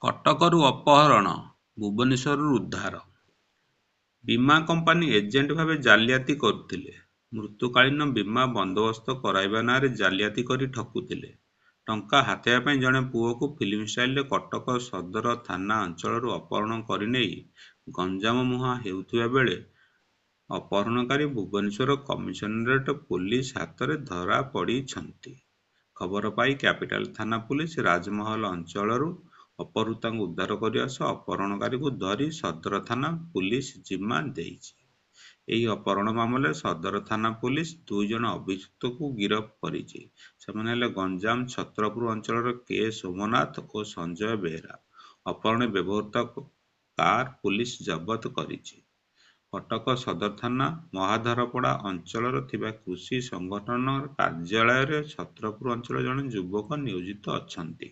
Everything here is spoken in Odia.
କଟକରୁ ଅପହରଣ, ଭୁବନେଶ୍ୱରରୁ ଉଦ୍ଧାର। ବୀମା କମ୍ପାନୀ ଏଜେଣ୍ଟ ଭାବେ ଜାଲିଆତି କରୁଥିଲେ। ମୃତ୍ୟୁକାଳୀନ ବୀମା ବନ୍ଦୋବସ୍ତ କରାଇବା ନାଁରେ ଜାଲିଆତି କରି ଠକୁଥିଲେ। ଟଙ୍କା ହାତେଇବା ପାଇଁ ଜଣେ ପୁଅକୁ ଫିଲ୍ମ ଷ୍ଟାଇଲରେ କଟକ ସଦର ଥାନା ଅଞ୍ଚଳରୁ ଅପହରଣ କରିନେଇ ଗଞ୍ଜାମ ମୁହାଁ ହେଉଥିବା ବେଳେ ଅପହରଣକାରୀ ଭୁବନେଶ୍ୱର କମିଶନରେଟ ପୋଲିସ ହାତରେ ଧରା ପଡ଼ିଛନ୍ତି। ଖବର ପାଇ କ୍ୟାପିଟାଲ ଥାନା ପୁଲିସ ରାଜମହଲ ଅଞ୍ଚଳରୁ ଅପହୃତାଙ୍କୁ ଉଦ୍ଧାର କରିବା ସହ ଅପହରଣକାରୀଙ୍କୁ ଧରି ସଦର ଥାନା ପୁଲିସ ଜିମା ଦେଇଛି। ଏହି ଅପହରଣ ମାମଲାରେ ସଦର ଥାନା ପୁଲିସ 2 ଜଣ ଅଭିଯୁକ୍ତକୁ ଗିରଫ କରିଛି। ସେମାନେ ହେଲେ ଗଞ୍ଜାମ ଛତ୍ରପୁର ଅଞ୍ଚଳର କେ ସୋମନାଥ ଓ ସଞ୍ଜୟ ବେହେରା। ଅପହରଣରେ ବ୍ୟବହୃତ କାର ପୁଲିସ ଜବତ କରିଛି। କଟକ ସଦର ଥାନା ମହାଧରପଡ଼ା ଅଞ୍ଚଳର ଥିବା କୃଷି ସଂଗଠନ କାର୍ଯ୍ୟାଳୟରେ ଛତ୍ରପୁର ଅଞ୍ଚଳର ଜଣେ ଯୁବକ ନିୟୋଜିତ ଅଛନ୍ତି।